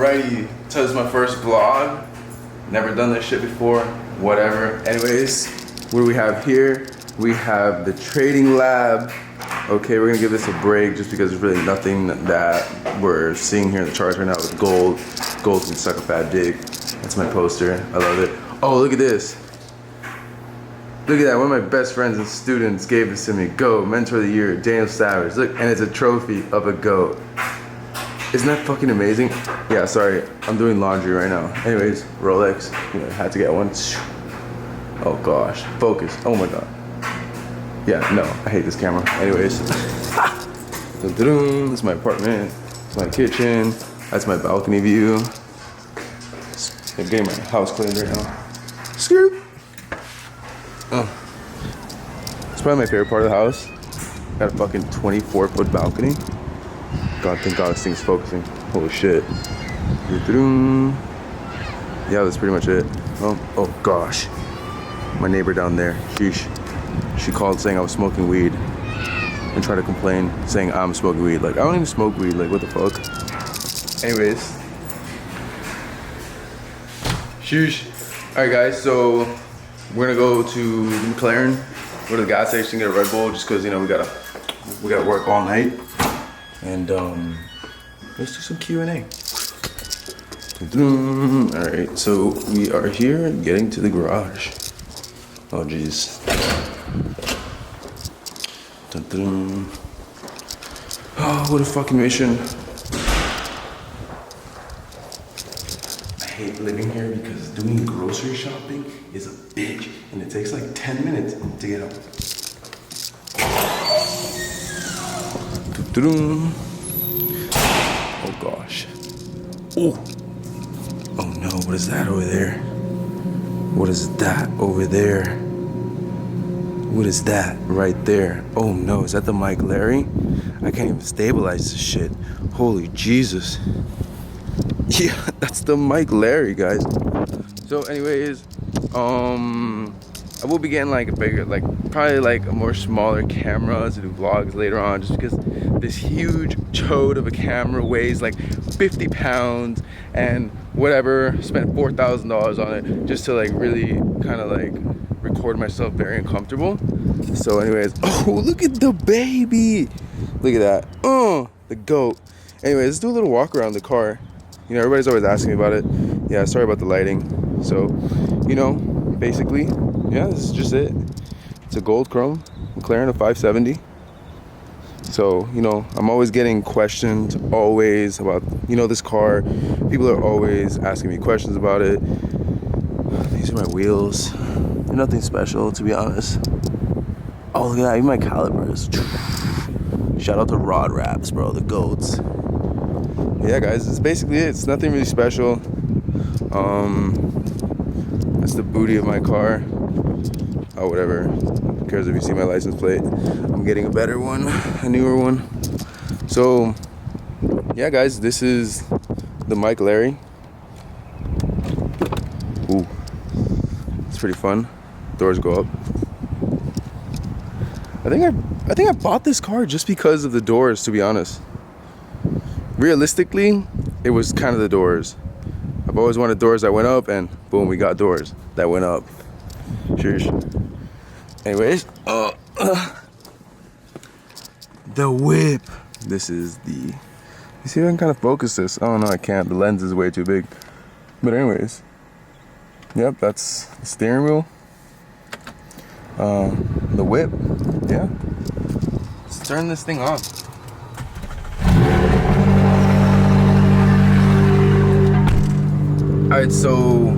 Alrighty, so this is my first vlog. Never done this shit before, whatever. Anyways, what do we have here? We have the trading lab. Okay, we're gonna give this a break just because there's really nothing that we're seeing here in the charts right now with gold. Gold can suck a fat dick. That's my poster, I love it. Oh, look at this. Look at that, one of my best friends and students gave this to me. GOAT, Mentor of the Year, Daniel Savage. Look, and it's a trophy of a GOAT. Isn't that fucking amazing? Yeah, sorry, I'm doing laundry right now. Anyways, Rolex, you know, had to get one. Oh gosh, focus, oh my God. Yeah, no, I hate this camera. Anyways, this is my apartment, it's my kitchen, that's my balcony view. I'm getting my house cleaned right now. Skirt. It's probably my favorite part of the house. Got a fucking 24-foot balcony. God, thank God this thing's focusing. Holy shit. Yeah, that's pretty much it. Oh gosh. My neighbor down there, sheesh. She called saying I was smoking weed and tried to complain saying I'm smoking weed. Like, I don't even smoke weed, like what the fuck? Anyways. Sheesh. Alright guys, so we're gonna go to McLaren, go to the gas station, get a Red Bull just cause you know we gotta work all night. And let's do some Q&A. Alright, so we are here getting to the garage. Oh jeez. Oh, what a fucking mission. I hate living here because doing grocery shopping is a bitch and it takes like 10 minutes to get home. Oh gosh. Oh no, what is that over there? What is that over there? What is that right there? Oh no, is that the Mike Larry? I can't even stabilize this shit. Holy Jesus. Yeah, that's the Mike Larry, guys. So anyways, I will be getting like a bigger, like probably like a more smaller camera to do vlogs later on, just because this huge chode of a camera weighs like 50 pounds and whatever, spent $4,000 on it just to like really kind of like record myself very uncomfortable. So anyways, oh look at the baby, look at that, the GOAT. Anyways, let's do a little walk around the car. You know, everybody's always asking me about it. Yeah, sorry about the lighting. So, you know, basically, yeah, this is just it. It's a gold chrome McLaren, a 570. So, you know, I'm always getting questions, always about, you know, this car. People are always asking me questions about it. These are my wheels. They're nothing special, to be honest. Oh, look at that, even my calipers. Shout out to Rod Wraps, bro, the GOATs. Yeah, guys, it's basically it. It's nothing really special. That's the booty of my car. Oh, whatever. Who cares if you see my license plate? I'm getting a better one, a newer one. So, yeah, guys, this is the Mike Larry. Ooh, it's pretty fun. Doors go up. I think I bought this car just because of the doors, to be honest. Realistically, it was kind of the doors. I've always wanted doors that went up, and boom, we got doors that went up. Cheers. Anyways, the whip. This is the. You see if I can kind of focus this? Oh no, I can't. The lens is way too big. But anyways, yep, that's the steering wheel. The whip. Yeah. Let's turn this thing on. Alright, so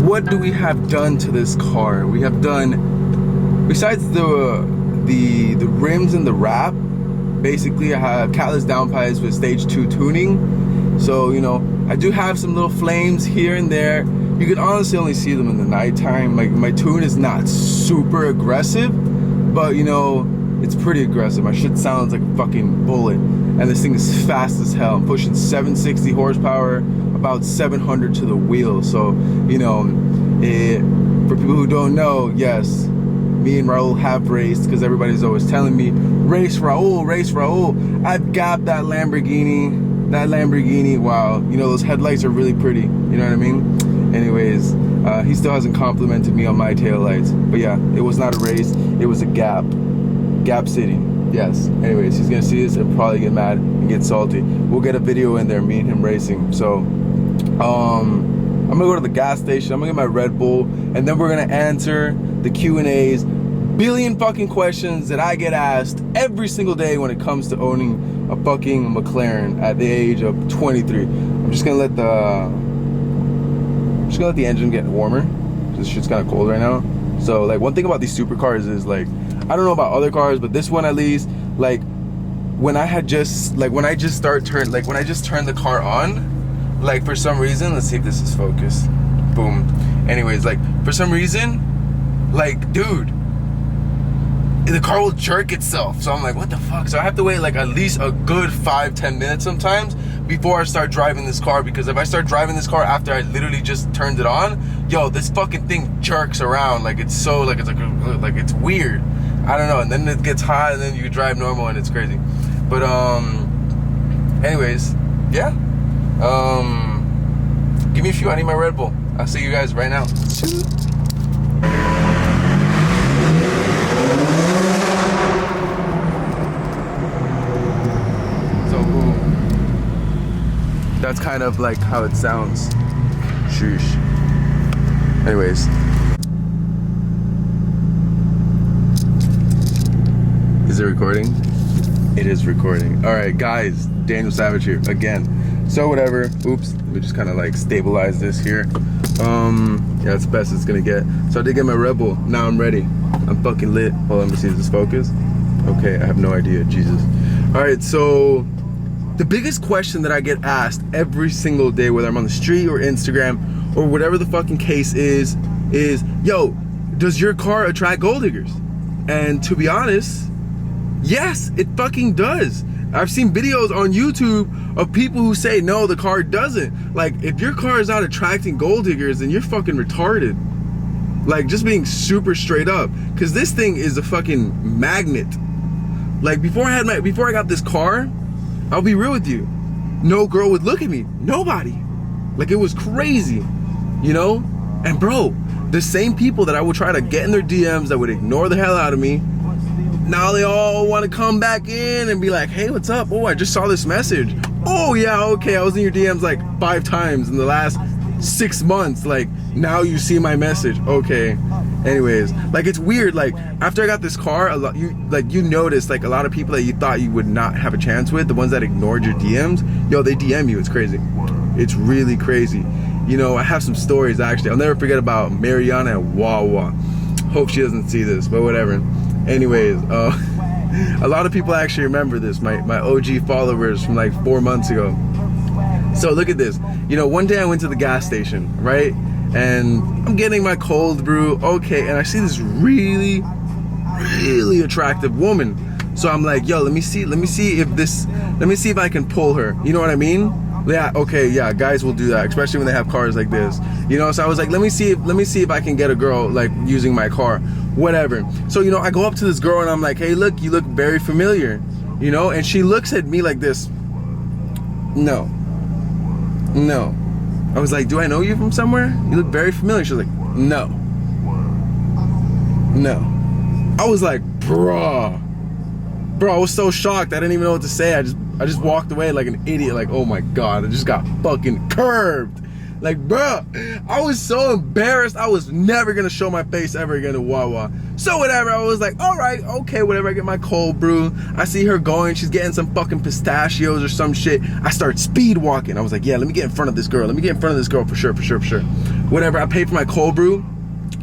what do we have done to this car? We have done, besides the rims and the wrap, basically I have catless downpipes with stage 2 tuning. So, you know, I do have some little flames here and there. You can honestly only see them in the nighttime. Like, my tune is not super aggressive, but you know, it's pretty aggressive. My shit sounds like a fucking bullet. And this thing is fast as hell. I'm pushing 760 horsepower, about 700 to the wheel. So, you know, for people who don't know, yes, me and Raul have raced, because everybody's always telling me, race Raul, race Raul. I've got that Lamborghini. that Lamborghini, wow, you know, those headlights are really pretty, you know what I mean? Anyways, he still hasn't complimented me on my taillights. But yeah, it was not a race, it was a gap. Gap City, yes. Anyways, he's gonna see this and probably get mad and get salty. We'll get a video in there, me and him racing. So, I'm gonna go to the gas station, I'm gonna get my Red Bull, and then we're gonna answer the Q&As, billion fucking questions that I get asked every single day when it comes to owning a fucking McLaren at the age of 23. I'm just gonna let the engine get warmer. This shit's kind of cold right now. So like, one thing about these supercars is like, I don't know about other cars, but this one at least, like when I just turned the car on, like for some reason, let's see if this is focused. Boom. Anyways, like for some reason, like dude, the car will jerk itself. So I'm like, what the fuck? So I have to wait like at least a good 5-10 minutes sometimes before I start driving this car, because if I start driving this car after I literally just turned it on, yo, this fucking thing jerks around like it's so like it's weird. I don't know. And then it gets hot and then you drive normal and it's crazy. But anyways, yeah. Give me a few, I need my Red Bull. I'll see you guys right now. That's kind of like how it sounds. Sheesh. Anyways. Is it recording? It is recording. Alright guys, Daniel Savage here again. So whatever, oops, let me just kind of like stabilize this here. Yeah, that's the best it's gonna get. So I did get my Red Bull, now I'm ready. I'm fucking lit. Hold on, let me see if this focus. Okay, I have no idea, Jesus. Alright, so the biggest question that I get asked every single day, whether I'm on the street or Instagram or whatever the fucking case is, yo, does your car attract gold diggers? And to be honest, yes, it fucking does. I've seen videos on YouTube of people who say, no, the car doesn't. Like, if your car is not attracting gold diggers, then you're fucking retarded. Like, just being super straight up. Because this thing is a fucking magnet. Like, before I got this car, I'll be real with you, no girl would look at me. Nobody. Like, it was crazy, you know? And bro, the same people that I would try to get in their DMs that would ignore the hell out of me, now they all want to come back in and be like, hey, what's up? Oh, I just saw this message. Oh yeah, okay, I was in your DMs like 5 times in the last 6 months. Like, now you see my message. Okay. Anyways, like, it's weird. Like, after I got this car, you notice like a lot of people that you thought you would not have a chance with, the ones that ignored your DMs, yo, they DM you. It's crazy. It's really crazy. You know, I have some stories actually. I'll never forget about Mariana and Wawa. Hope she doesn't see this, but whatever. Anyways, a lot of people actually remember this, my OG followers from like 4 months ago. So look at this. You know, one day I went to the gas station, right? And I'm getting my cold brew, okay, and I see this really, really attractive woman. So I'm like, yo, let me see if I can pull her. You know what I mean? Yeah, okay, yeah, guys will do that, especially when they have cars like this. You know, so I was like, let me see if I can get a girl like using my car, whatever. So, you know, I go up to this girl and I'm like, hey, look, you look very familiar, you know? And she looks at me like this. No. I was like, do I know you from somewhere? You look very familiar. She was like, no. I was like, bro, I was so shocked. I didn't even know what to say. I just walked away like an idiot. Like, oh my God, I just got fucking curved. Like, bro, I was so embarrassed. I was never gonna show my face ever again to Wawa. So whatever, I was like, all right, okay, whatever. I get my cold brew. I see her going. She's getting some fucking pistachios or some shit. I start speed walking. I was like, yeah, let me get in front of this girl. For sure. Whatever, I paid for my cold brew,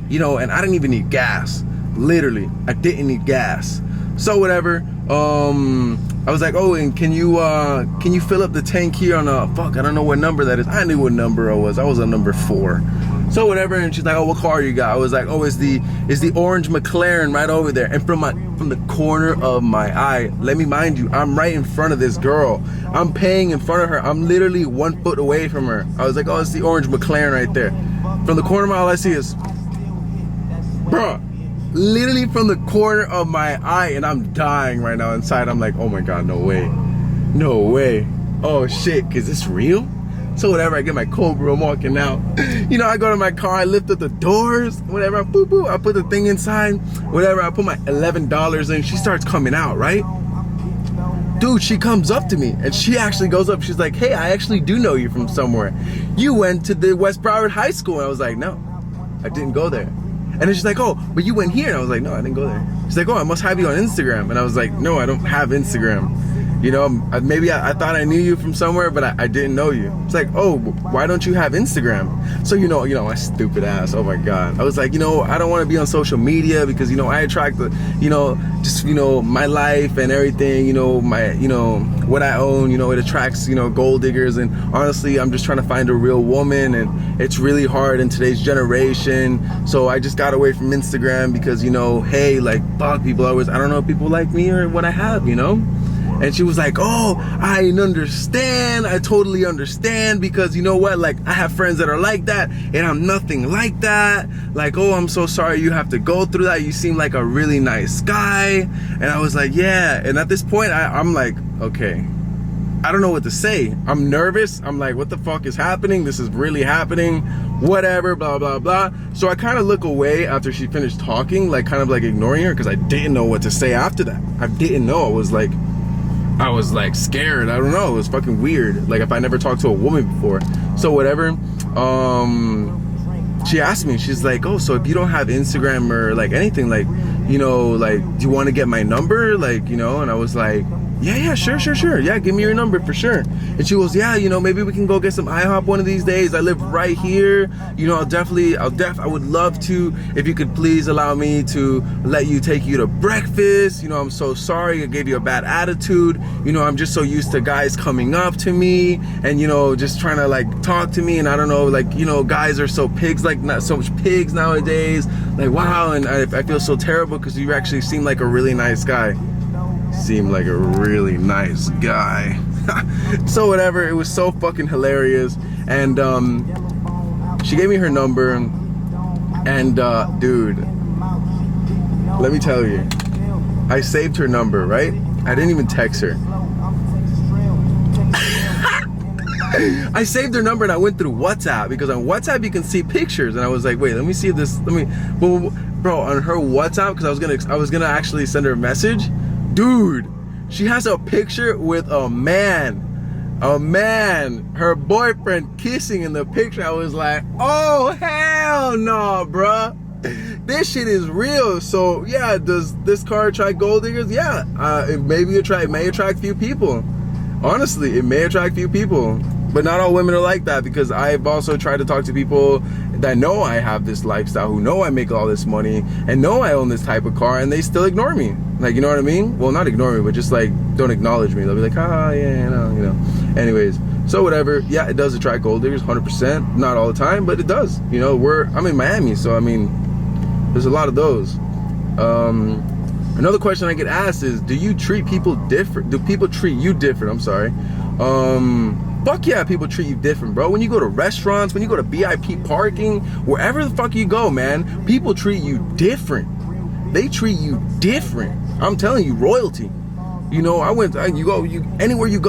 you know, and I didn't even need gas. Literally, I didn't need gas. So whatever, I was like, oh, and can you fill up the tank here on fuck, I don't know what number that is. I knew what number I was on number 4. So whatever, and she's like, oh, what car you got? I was like, oh, it's the orange McLaren right over there. And from the corner of my eye, let me mind you, I'm right in front of this girl. I'm paying in front of her. I'm literally 1 foot away from her. I was like, oh, it's the orange McLaren right there. From the corner of my eye, all I see is, bruh, literally from the corner of my eye, and I'm dying right now inside. I'm like, oh my God, no way. oh shit, is this real? So whatever, I get my Cobra, I'm walking out. You know, I go to my car, I lift up the doors, whatever, boop, boop, I put the thing inside, whatever, I put my $11 in, she starts coming out, right? Dude, she comes up to me, and she actually goes up, she's like, hey, I actually do know you from somewhere. You went to the West Broward High School. And I was like, no, I didn't go there. And then she's like, oh, but you went here. And I was like, no, I didn't go there. She's like, oh, I must have you on Instagram. And I was like, no, I don't have Instagram. You know, maybe I thought I knew you from somewhere, but I didn't know you. It's like, oh, why don't you have Instagram? So, you know, my stupid ass, oh my God. I was like, you know, I don't want to be on social media because, you know, I attract the, you know, just, you know, my life and everything, you know, my, you know, what I own, you know, it attracts, you know, gold diggers. And honestly, I'm just trying to find a real woman, and it's really hard in today's generation. So I just got away from Instagram because, you know, hey, like, fuck, people always, I don't know if people like me or what I have, you know? And she was like, oh, I understand. I totally understand, because you know what? Like, I have friends that are like that, and I'm nothing like that. Like, oh, I'm so sorry you have to go through that. You seem like a really nice guy. And I was like, yeah. And at this point, I'm like, okay, I don't know what to say. I'm nervous. I'm like, what the fuck is happening? This is really happening. Whatever, blah, blah, blah. So I kind of look away after she finished talking, like kind of like ignoring her, because I didn't know what to say after that. I didn't know. I was like scared. I don't know. It was fucking weird. Like, if I never talked to a woman before. So whatever. She asked me, she's like, oh, so if you don't have Instagram or like anything, like, you know, like, do you want to get my number? Like, you know, and I was like, yeah, sure. Yeah, give me your number for sure. And she goes, yeah, you know, maybe we can go get some IHOP one of these days. I live right here. You know, I would love to, if you could please allow me to let you take you to breakfast. You know, I'm so sorry I gave you a bad attitude. You know, I'm just so used to guys coming up to me and, you know, just trying to like talk to me. And I don't know, like, you know, guys are so pigs, like not so much pigs nowadays. Like, wow. And I feel so terrible because you actually seem like a really nice guy. Seemed like a really nice guy. So whatever, it was so fucking hilarious. And she gave me her number, and dude, let me tell you, I saved her number, right? I didn't even text her. I saved her number and I went through WhatsApp, because on WhatsApp you can see pictures, and I was like, wait, let me see if this, bro, on her WhatsApp, because I was gonna actually send her a message. Dude, she has a picture with a man, her boyfriend kissing in the picture. I was like, oh, hell no, bruh. This shit is real. So yeah, does this car attract gold diggers? Yeah, it may attract few people. Honestly, it may attract few people. But not all women are like that, because I've also tried to talk to people that know I have this lifestyle, who know I make all this money and know I own this type of car, and they still ignore me. Like, you know what I mean? Well, not ignore me, but just like don't acknowledge me. They'll be like, yeah, you know. Anyways, so whatever. Yeah, it does attract gold diggers, 100%. Not all the time, but it does. You know, I'm in Miami, so I mean, there's a lot of those. Another question I get asked is, do you treat people different? Do people treat you different? I'm sorry. Fuck yeah, people treat you different, bro. When you go to restaurants, when you go to VIP parking, wherever the fuck you go, man, people treat you different. They treat you different. I'm telling you, royalty. You know, anywhere you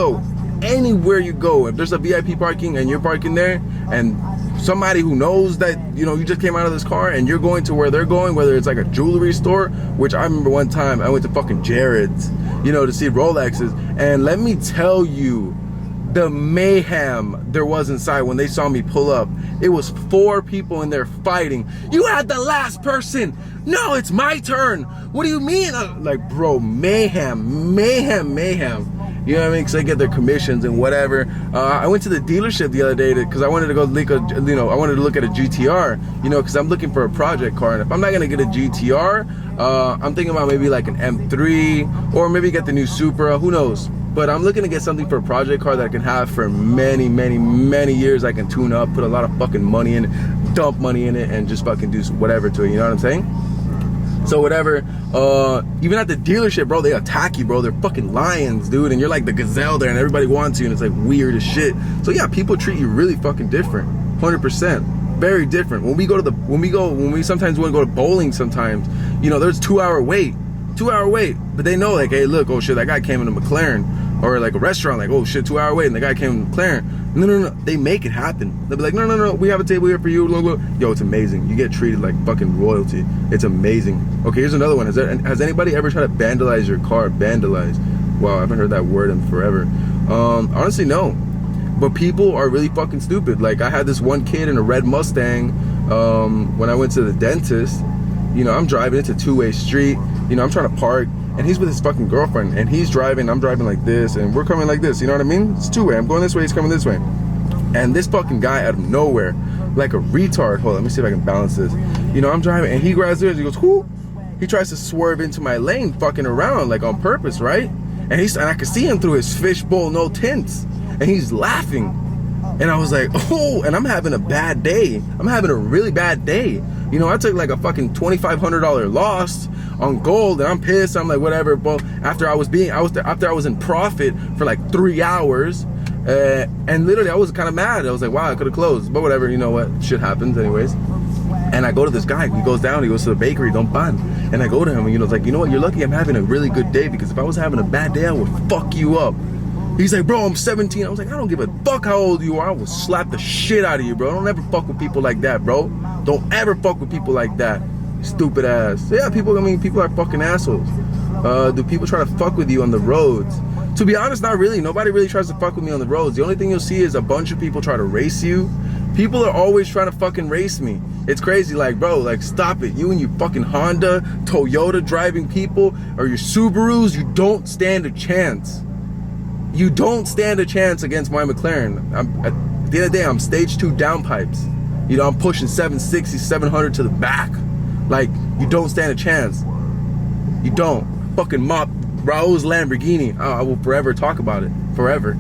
go, if there's a VIP parking and you're parking there, and somebody who knows that, you know, you just came out of this car and you're going to where they're going, whether it's like a jewelry store, which I remember one time I went to fucking Jared's, you know, to see Rolexes, and let me tell you, the mayhem there was inside when they saw me pull up. It was 4 people in there fighting. You had the last person. No, it's my turn. What do you mean? Like, bro, mayhem. You know what I mean? Because they get their commissions and whatever. I went to the dealership the other day because I wanted to go look at a GTR, you know, because I'm looking for a project car. And if I'm not going to get a GTR, I'm thinking about maybe like an M3 or maybe get the new Supra. Who knows? But I'm looking to get something for a project car that I can have for many, many, many years. I can tune up, put a lot of fucking money in it, dump money in it, and just fucking do whatever to it. You know what I'm saying? So whatever, even at the dealership, bro, they attack you, bro. They're fucking lions, dude. And you're like the gazelle there and everybody wants you, and it's like weird as shit. So yeah, people treat you really fucking different. 100%. Very different. When we sometimes want to go to bowling sometimes, you know, there's 2 hour wait. But they know, like, hey, look, oh shit, that guy came in a McLaren. or like a restaurant, like, oh shit, 2 hour wait, and the guy came in McLaren. No, they make it happen. They'll be like, no, we have a table here for you. Yo, it's amazing. You get treated like fucking royalty. It's amazing. Okay, here's another one. Has anybody ever tried to vandalize your car? Vandalize. Wow, I haven't heard that word in forever. Honestly, no. But people are really fucking stupid. Like, I had this one kid in a red Mustang when I went to the dentist. You know, I'm driving, it's a two-way street. You know, I'm trying to park, and he's with his fucking girlfriend, and he's driving, I'm driving like this, and we're coming like this, you know what I mean? It's two-way, I'm going this way, he's coming this way. And this fucking guy out of nowhere, like a retard, hold on, let me see if I can balance this. You know, I'm driving, and he grabs it, and he goes, whoo! He tries to swerve into my lane, fucking around, like on purpose, right? And I could see him through his fishbowl, no tints, and he's laughing. And I was like, oh, and I'm having a bad day. I'm having a really bad day. You know, I took like a fucking $2,500 loss on gold, and I'm pissed. I'm like, whatever. But after I was in profit for like 3 hours, and literally I was kind of mad. I was like, wow, I could have closed, but whatever. You know what? Shit happens, anyways. And I go to this guy. He goes down. He goes to the bakery. Don't ban. And I go to him, and it's like, you know what? You're lucky I'm having a really good day, because if I was having a bad day, I would fuck you up. He's like, bro, I'm 17. I was like, I don't give a fuck how old you are. I will slap the shit out of you, bro. Don't ever fuck with people like that, bro. Don't ever fuck with people like that. Stupid ass. Yeah, people are fucking assholes. Do people try to fuck with you on the roads? To be honest, not really. Nobody really tries to fuck with me on the roads. The only thing you'll see is a bunch of people try to race you. People are always trying to fucking race me. It's crazy, like, bro, like, stop it. You and your fucking Honda, Toyota driving people, or your Subarus, you don't stand a chance. You don't stand a chance against my McLaren. At the end of the day, I'm stage 2 downpipes. You know, I'm pushing 760, 700 to the back. Like, you don't stand a chance. You don't. Fucking mop Raul's Lamborghini. I will forever talk about it. Forever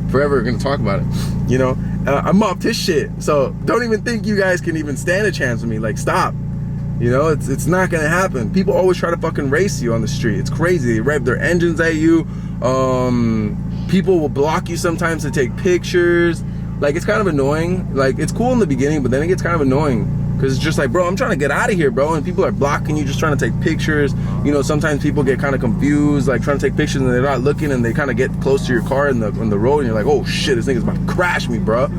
gonna talk about it. You know, I mopped his shit. So don't even think you guys can even stand a chance with me. Like, stop. You know, it's not gonna happen. People always try to fucking race you on the street. It's crazy. They rev their engines at you. People will block you sometimes to take pictures. Like, it's kind of annoying. Like, it's cool in the beginning, but then it gets kind of annoying, because it's just like, bro, I'm trying to get out of here, bro, and people are blocking you, just trying to take pictures. You know, sometimes people get kind of confused, like trying to take pictures, and they're not looking, and they kind of get close to your car in the road, and you're like, oh shit, this nigga's about to crash me, bro.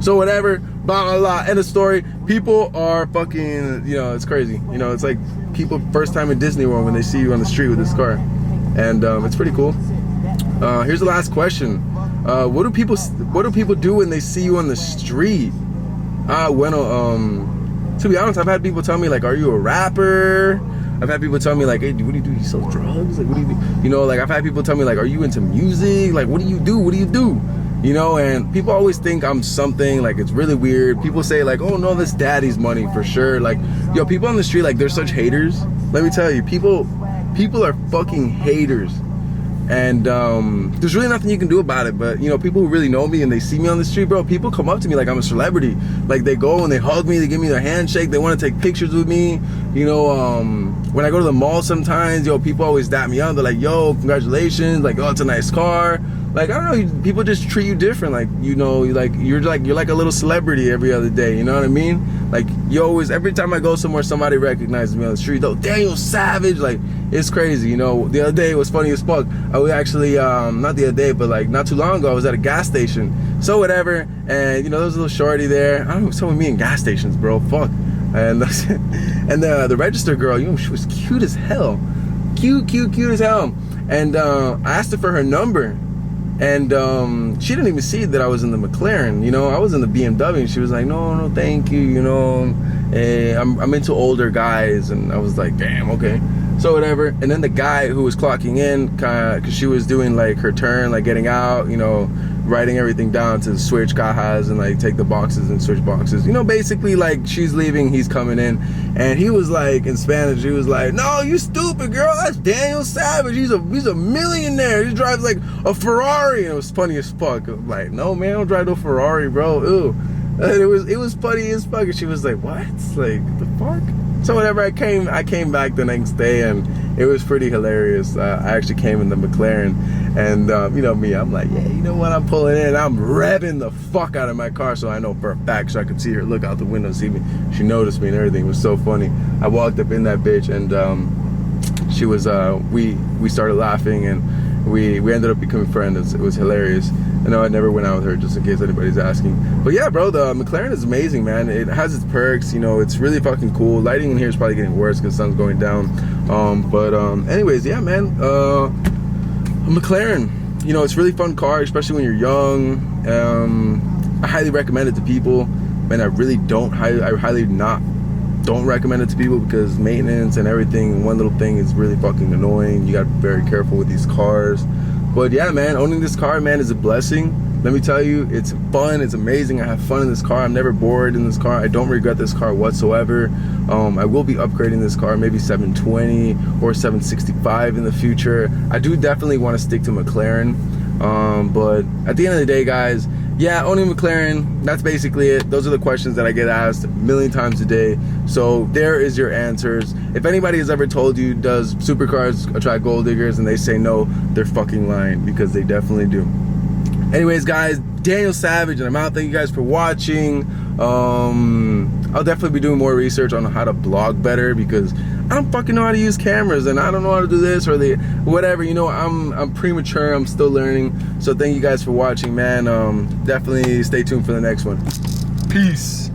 So whatever, blah blah blah. End of story. People are fucking, you know, it's crazy. You know, it's like people first time in Disney World when they see you on the street with this car, and it's pretty cool. Here's the last question. What do people do when they see you on the street? To be honest, I've had people tell me, like, are you a rapper? I've had people tell me, like, hey, what do you do? You sell drugs? Like, what do you do? You know, like, I've had people tell me, like, are you into music? Like, what do you do? What do you do? You know, and people always think I'm something, like, it's really weird. People say, like, oh no, this daddy's money for sure. Like, yo, people on the street, like, they're such haters. Let me tell you, people are fucking haters. And there's really nothing you can do about it. But, you know, people who really know me and they see me on the street, bro, people come up to me like I'm a celebrity. Like, they go and they hug me, they give me their handshake, they want to take pictures with me. You know, when I go to the mall sometimes, yo, people always dap me up. They're like, yo, congratulations, like, oh, it's a nice car. Like, I don't know, people just treat you different. Like, you know, you're like a little celebrity every other day, you know what I mean? Like, you always, every time I go somewhere, somebody recognizes me on the street. Though, Daniel Savage, like, it's crazy, you know. The other day, it was funny as fuck. I was actually, not the other day, but like not too long ago, I was at a gas station. So whatever, and you know, there was a little shorty there. I don't know, what's up with me in gas stations, bro, fuck. And the register girl, you know, she was cute as hell. Cute as hell. And I asked her for her number. And she didn't even see that I was in the McLaren. You know, I was in the BMW, and she was like, no, thank you. You know, I'm into older guys. And I was like, damn, okay. So whatever. And then the guy who was clocking in, because she was doing like her turn, like getting out, you know, writing everything down to switch cajas and like take the boxes and switch boxes. You know, basically like she's leaving, he's coming in. And he was like, in Spanish, he was like, no, you stupid girl, that's Daniel Savage. He's a millionaire. He drives like a Ferrari. And it was funny as fuck. I'm like, no, man, I don't drive no Ferrari, bro. Ew. And it was funny as fuck. And she was like, what? Like, the fuck? So whenever I came back the next day, and it was pretty hilarious. I actually came in the McLaren, and you know me, I'm like, yeah, you know what, I'm pulling in, I'm revving the fuck out of my car, so I know for a fact, so I could see her look out the window and see me. She noticed me and everything. It was so funny. I walked up in that bitch, and she was we started laughing, and we ended up becoming friends. It was hilarious. I know I never went out with her, just in case anybody's asking. But yeah, bro, the McLaren is amazing, man. It has its perks, you know, it's really fucking cool. Lighting in here is probably getting worse because the sun's going down. Anyways, yeah, man, a McLaren, you know, it's a really fun car, especially when you're young. I highly recommend it to people. Man, I highly don't recommend it to people because maintenance and everything, one little thing is really fucking annoying. You gotta be very careful with these cars. But yeah, man, owning this car, man, is a blessing. Let me tell you, it's fun, it's amazing. I have fun in this car. I'm never bored in this car. I don't regret this car whatsoever. I will be upgrading this car, maybe 720 or 765 in the future. I do definitely want to stick to McLaren. But at the end of the day, guys, yeah, owning McLaren, that's basically it. Those are the questions that I get asked a million times a day. So there is your answers. If anybody has ever told you, does supercars attract gold diggers, and they say no, they're fucking lying, because they definitely do. Anyways, guys, Daniel Savage, and I'm out. Thank you guys for watching. I'll definitely be doing more research on how to blog better, because I don't fucking know how to use cameras, and I don't know how to do this or whatever. You know, I'm premature. I'm still learning. So thank you guys for watching, man. Definitely stay tuned for the next one. Peace.